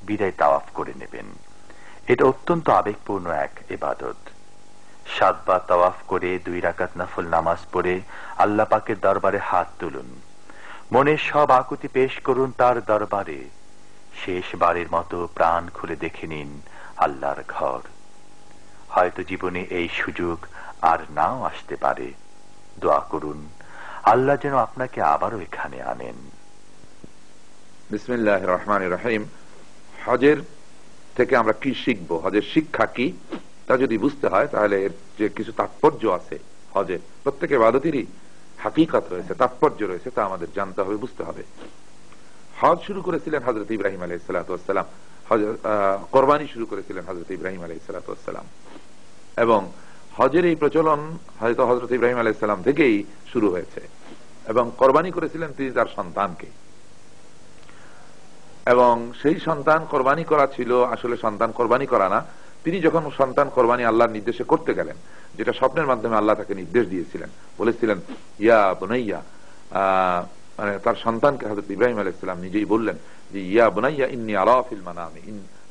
বিদায় তাওয়াফ করে নেবেন। এটা অত্যন্ত আবেগপূর্ণ এক ইবাদত। 7 বার তাওয়াফ করে 2 রাকাত নফল নামাজ পড়ে আল্লাহ পাকের দরবারে হাত তুলুন, মনের সব আকুতি পেশ করুন তার দরবারে। শেষবারের মতো প্রাণ খুলে দেখে নিন আল্লাহর ঘর। হয়তো জীবনে এই সুযোগ আর নাও আসতে পারে। দোয়া করুন আল্লাহ যেন আপনাকে আবারও এখানে আনেন। বিসমিল্লাহির রহমানির রহিম। হজের থেকে আমরা কি শিখব, হজের শিক্ষা কি, তা যদি বুঝতে হয় তাহলে এর যে কিছু তাৎপর্য আছে, হজের প্রত্যেক ইবাদতেরই হাকিকত রয়েছে, তাৎপর্য রয়েছে, তা আমাদের জানতে হবে, বুঝতে হবে। হজ শুরু করেছিলেন হযরত ইব্রাহিম আলাইহিস সালাতু ওয়াস সালাম, কোরবানি শুরু করেছিলেন হযরত ইব্রাহিম আলাইহিস সালাতু ওয়াস সালাম, এবং হজের এই প্রচলন হয়তো হযরত ইব্রাহিম আলাইহিস সালাম থেকেই শুরু হয়েছে, এবং কোরবানি করেছিলেন তিনি তার সন্তানকে। এবং সেই সন্তান কোরবানি করা ছিল আসলে সন্তান কোরবানি করা না, তিনি যখন সন্তান কোরবানি আল্লাহর নির্দেশে করতে গেলেন, যেটা স্বপ্নের মাধ্যমে আল্লাহ তাকে নির্দেশ দিয়েছিলেন, বলেছিলেন ইয়া বুনাইয়া, মানে তার সন্তানকে হযরত ইব্রাহিম আলাইহিস সালাম নিজেই বললেন যে ইয়া বুনাইয়া ইন্নী আরা ফিল মানামি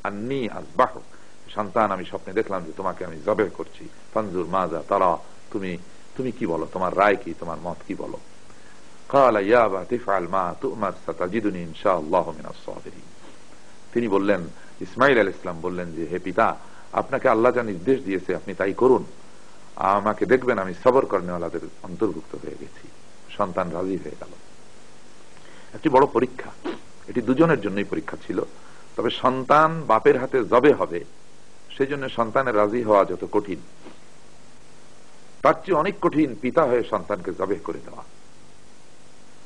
আন্নী আযবাহুক, সন্তান আমি স্বপ্নে দেখলাম যে তোমাকে আমি জবেহ করছি, ফানজুর মাযা তারা, তুমি কি বলো, তোমার রায় কি, তোমার মত কি বলো। قال يا أبا تفعل ما تؤمر ستجدني إن شاء الله من الصابرين। তিনি বললেন, ইসমাঈল আলাইহিস সালাম বললেন যে হে পিতা, আপনাকে আল্লাহ যা নির্দেশ দিয়েছে আপনি তাই করুন, আমাকে দেখবেন আমি সবর করেনওয়ালাদের অন্তর্ভুক্ত হয়ে গেছি। সন্তান রাজি হয়ে গেল। একটি বড় পরীক্ষা, এটি দুজনের জন্যই পরীক্ষা ছিল, তবে সন্তান বাপের হাতে জবে হবে, সেই জন্য সন্তানের রাজি হওয়া যত কঠিন, তার চেয়ে অনেক কঠিন পিতা হয়ে সন্তানকে জবে করে দেওয়া।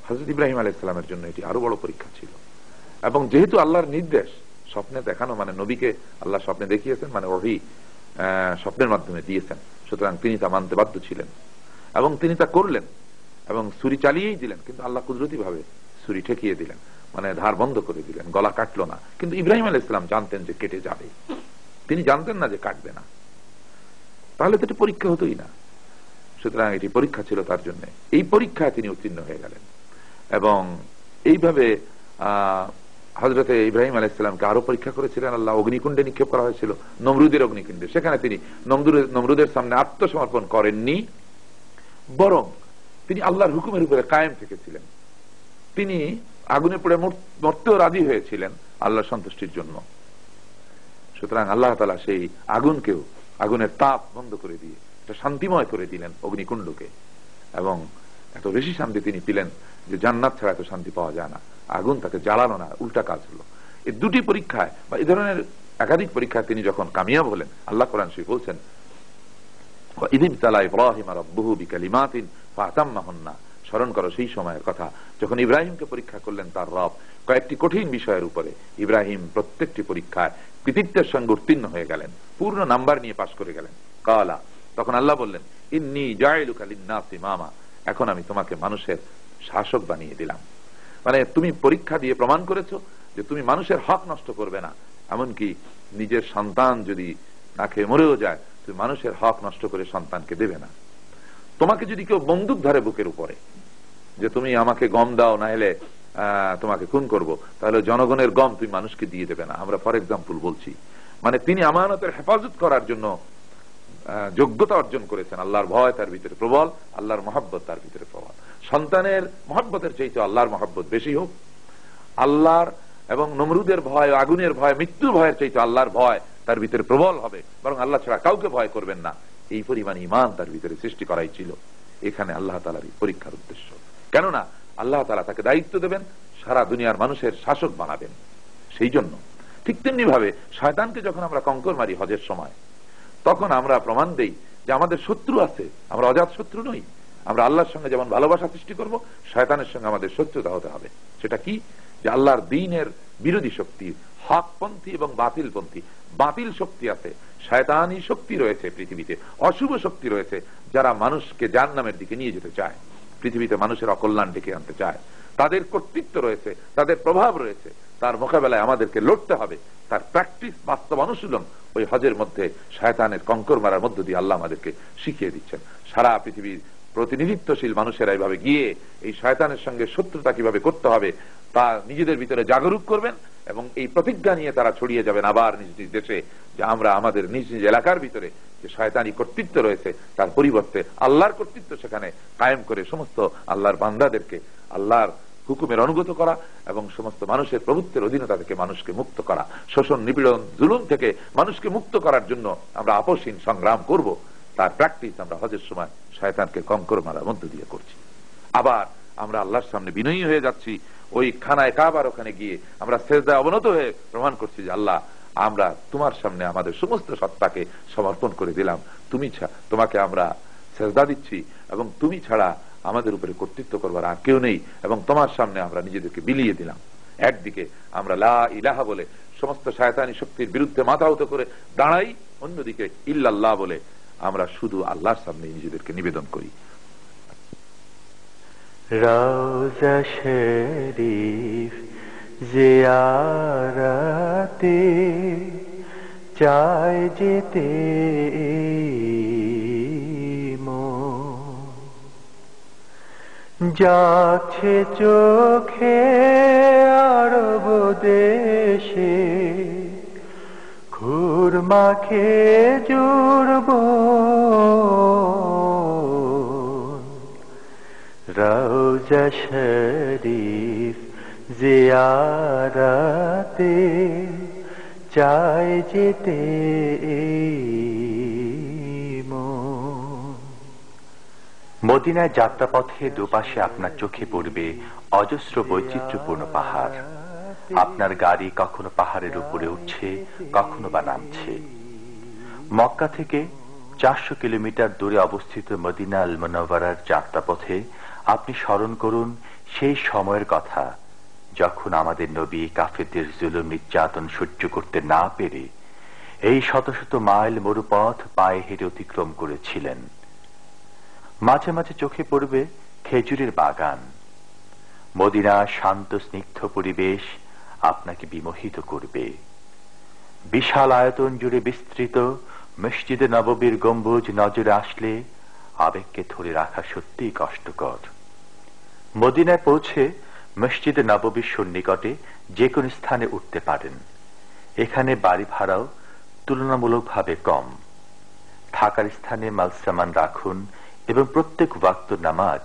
হযরত ইব্রাহিম আলাইহিস সালামের জন্য এটি আরো বড় পরীক্ষা ছিল। এবং যেহেতু আল্লাহর নির্দেশ স্বপ্নে দেখানো, মানে নবীকে আল্লাহ স্বপ্নে দেখিয়েছেন, মানে ওহী স্বপ্নের মাধ্যমে দিয়েছেন, সুতরাং তিনি তা মানতে বাধ্য ছিলেন এবং তিনি তা করলেন এবং ছুরি চালিয়েই দিলেন, কিন্তু আল্লাহ কুদরতি ভাবে ছুরি ঠেকিয়ে দিলেন, মানে ধার বন্ধ করে দিলেন, গলা কাটলো না। কিন্তু ইব্রাহিম আলাইহিস সালাম জানতেন যে কেটে যাবে, তিনি জানতেন না যে কাটবে না, তাহলে তো এটি পরীক্ষা হতোই না। সুতরাং এটি পরীক্ষা ছিল তার জন্য, এই পরীক্ষায় তিনি উত্তীর্ণ হয়ে গেলেন। এবং এইভাবে হযরতে ইব্রাহিম আলাইহিস সালামকে আরো পরীক্ষা করেছিলেন আল্লাহ। অগ্নিকুণ্ডে নিক্ষেপ করা হয়েছিল, নমরুদের অগ্নিকুণ্ডে, সেখানে তিনি নমরুদের সামনে আত্মসমর্পণ করেননি, বরং তিনি আল্লাহর হুকুমের উপরে কায়েম থেকেছিলেন। তিনি আগুনে পড়ে মরতেও রাজি হয়েছিলেন আল্লাহর সন্তুষ্টির জন্য। সুতরাং আল্লাহ তাআলা সেই আগুনকেও, আগুনের তাপ বন্ধ করে দিয়ে এটা শান্তিময় করে দিলেন অগ্নিকুণ্ডকে, এবং এত বেশি শান্তি তিনি পেলেন যে জান্নাত ছাড়া এত শান্তি পাওয়া যায় না। আগুন তাকে জ্বালানো না, উল্টা কাজ হলো। এই দুটি পরীক্ষায় বা এই ধরনের একাধিক পরীক্ষায় তিনি যখন কামিয়াব হলেন, আল্লাহ কোরআন শরীফে বলছেন ইয ইবতালা ইব্রাহিম রাব্বুহু বিকালিমাতিন ফাতাম্মাহুন্না, স্মরণ করো সেই সময়ের কথা যখন ইব্রাহিমকে পরীক্ষা করলেন তার রব কয়েকটি কঠিন বিষয়ের উপরে। ইব্রাহিম প্রত্যেকটি পরীক্ষায় কৃতিত্বের সঙ্গে উত্তীর্ণ হয়ে গেলেন, পূর্ণ নাম্বার নিয়ে পাশ করে গেলেন। কালা, তখন আল্লাহ বললেন ইন্নী জাইলুকা লিন-নাসি ইমামা, এখন আমি তোমাকে মানুষের শাসক বানিয়ে দিলাম। মানে তুমি পরীক্ষা দিয়ে প্রমাণ করেছো যে তুমি মানুষের হক নষ্ট করবে না, এমনকি নিজের সন্তান যদি না খেয়ে মরেও যায় তুমি মানুষের হক নষ্ট করে সন্তানকে দেবে না। তোমাকে যদি কেউ বন্দুক ধরে বুকের উপরে যে তুমি আমাকে গম দাও, না হলে তোমাকে খুন করব, তাহলে জনগণের গম তুমি মানুষকে দিয়ে দেবে না। আমরা ফর এক্সাম্পল বলছি, মানে তিনি আমানতের হেফাজত করার জন্য যোগ্যতা অর্জন করেছেন। আল্লাহর ভয় তার ভিতরে প্রবল, আল্লাহর মহব্বত তার ভিতরে প্রবল। সন্তানের মহব্বতের চাইতে আল্লাহর মহব্বত বেশি হোক, আল্লাহর এবং নমরুদের ভয়, আগুনের ভয়, মৃত্যুর ভয়ের চাইতে আল্লাহর ভয় তার ভিতরে প্রবল হবে, বরং আল্লাহ ছাড়া কাউকে ভয় করবেন না, এই পরিমাণ ঈমান তার ভিতরে সৃষ্টি করাই ছিল এখানে আল্লাহ তাআলার পরীক্ষার উদ্দেশ্য। কেননা আল্লাহ তাআলা তাকে দায়িত্ব দেবেন, সারা দুনিয়ার মানুষের শাসক বানাবেন। সেই জন্য ঠিক তেমনি ভাবে শয়তানকে যখন আমরা কঙ্কর মারি হজের সময়, তখন আমরা প্রমাণ দেই যে আমাদের শত্রু আছে, আমরা অজাত শত্রু নই। আমরা আল্লাহর সঙ্গে যেমন ভালোবাসা সৃষ্টি করব, শয়তানের সঙ্গে আমাদের শত্রুতা হতে হবে। সেটা কি? যে আল্লাহর দ্বীনের বিরোধী শক্তি, হকপন্থী এবং বাতিলপন্থী। বাতিল শক্তি আছে, শয়তানি শক্তি রয়েছে পৃথিবীতে, অশুভ শক্তি রয়েছে, যারা মানুষকে জাহান্নামের দিকে নিয়ে যেতে চায়, পৃথিবীতে মানুষের অকল্যাণ ডেকে আনতে চায়। তাদের কর্তৃত্ব রয়েছে, তাদের প্রভাব রয়েছে, তার মোকাবেলায় আমাদেরকে লড়তে হবে। তার প্র্যাকটিস, বাস্তব অনুশীলন ওই হজের মধ্যে শয়তানের কঙ্কর মারার মধ্য দিয়ে আল্লাহ আমাদেরকে শিখিয়ে দিচ্ছেন। সারা পৃথিবীর প্রতিনিধিত্বশীল মানুষেরা এইভাবে গিয়ে এই শয়তানের সঙ্গে শত্রুতা কিভাবে করতে হবে, তা নিজেদের ভিতরে জাগরুক করবেন এবং এই প্রতিজ্ঞা নিয়ে তারা ছড়িয়ে যাবেন আবার নিজ নিজ দেশে, যে আমরা আমাদের নিজ নিজ এলাকার ভিতরে যে শয়তানি কর্তৃত্ব রয়েছে তার পরিবর্তে আল্লাহর কর্তৃত্ব সেখানে কায়েম করে সমস্ত আল্লাহর বান্দাদেরকে আল্লাহর হুকুমের অনুগত করা এবং সমস্ত মানুষের প্রভুত্বের অধীনতা থেকে মানুষকে মুক্ত করা, শোষণ নিপীড়ন জুলুম থেকে মানুষকে মুক্ত করার জন্য আমরা আপসহীন সংগ্রাম করব। তার প্র্যাকটিস আমরা হজের সময় শয়তানকে কঙ্কর মারার মধ্য দিয়ে করছি। আবার আমরা আল্লাহর সামনে বিনয়ী হয়ে যাচ্ছি, ওই খানায় কাবার ওখানে গিয়ে আমরা সেজদায় অবনত হয়ে প্রমাণ করছি যে আল্লাহ, আমরা তোমার সামনে আমাদের সমস্ত সত্তাকে সমর্পণ করে দিলাম, তোমাকে আমরা সেজদা দিচ্ছি এবং তুমি ছাড়া আমাদের উপরে কর্তৃত্ব করবার আর কেউ নেই, এবং তোমার সামনে আমরা নিজেদেরকে বিলিয়ে দিলাম। একদিকে আমরা লা ইলাহা বলে সমস্ত শয়তানি শক্তির বিরুদ্ধে মাথা উঁচু করে দাঁড়াই, অন্যদিকে ইল্লাল্লাহ বলে আমরা শুধু আল্লাহর সামনে নিজেদেরকে নিবেদন করি। রওজা শরীফ জিয়ারতে চাই যেতে যাচ্ছে চোখে আরব দেশে খুরমা খেজুর রওজা শরীফ জিয়ারতে চাই যেতে মদিনায় যাত্রাপথে দুপাশে আপনার চোখে পড়বে অজস্র বৈচিত্র্যপূর্ণ পাহাড়। আপনার গাড়ি কখনো পাহাড়ের উপরে উঠছে, কখনো বা নামছে। মক্কা থেকে 400 কিলোমিটার দূরে অবস্থিত মদিনা আল মুনাওয়ারার যাত্রাপথে আপনি স্মরণ করুন সেই সময়ের কথা যখন আমাদের নবী কাফেরদের জুলুম নির্যাতন সহ্য করতে না পেরে এই শত শত মাইল মরুপথ পায়ে হেঁটে অতিক্রম করেছিলেন। মাঝে মাঝে চোখে পড়বে খেজুরের বাগান। মদিনা শান্ত স্নিগ্ধ পরিবেশ আপনাকে বিমোহিত করবে। বিশাল আয়তন জুড়ে বিস্তৃত মসজিদে নববীর গম্বুজ নজরে আসলে আবেগকে ধরে রাখা সত্যিই কষ্টকর। মদিনায় পৌঁছে মসজিদে নববীর সন্নিকটে যে কোনো স্থানে উঠতে পারেন। এখানে বাড়ি ভাড়াও তুলনামূলকভাবে কম। থাকার স্থানে মালসামান রাখুন এবং প্রত্যেক ওয়াক্ত নামাজ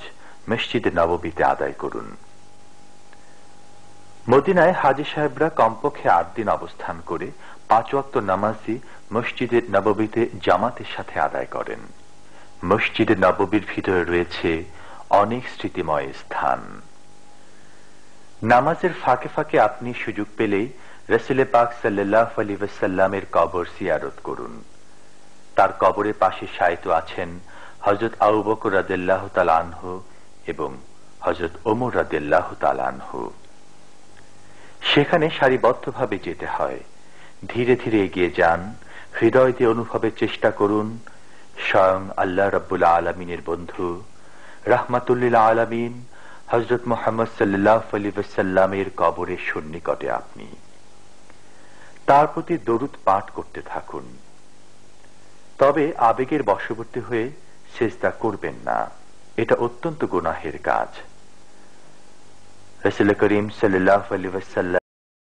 মসজিদে নববীতে আদায় করুন। মদিনায় হাজী সাহেবরা কমপক্ষে 8 দিন অবস্থান করে 5 ওয়াক্ত নামাজই মসজিদে নববীতে জামাতের সাথে আদায় করেন। মসজিদে নববীর ভিতরে রয়েছে অনেক স্মৃতিময় স্থান। নামাজের ফাঁকে ফাঁকে আপনি সুযোগ পেলেই রাসূল পাক সাল্লাল্লাহু আলাইহি ওয়াসাল্লামের কবর জিয়ারত করুন। তার কবরের পাশে শায়িত আছেন হযরত আবু বকর রাদিয়াল্লাহু তাআলা আনহু এবং হযরত ওমর রাদিয়াল্লাহু তাআলা আনহু। সেখানে সারিবদ্ধভাবে যেতে হয়। ধীরে ধীরে এগিয়ে যান, হৃদয় দিয়ে অনুভবের চেষ্টা করুন স্বয়ং আল্লাহ রাব্বুল আলামিনের বন্ধু রাহমাতুল লিল আলামিন হযরত মুহাম্মদ সাল্লাল্লাহু আলাইহি ওয়াসাল্লামের কবরের সন্নিকটে আপনি। তার প্রতি দরুদ পাঠ করতে থাকুন। তবে আবেগের বশবর্তী হয়ে সিজদা করবেন না, এটা অত্যন্ত গুনাহের কাজ। রাসূল করিম সাল্লাল্লাহু আলাইহি ওয়াসাল্লাম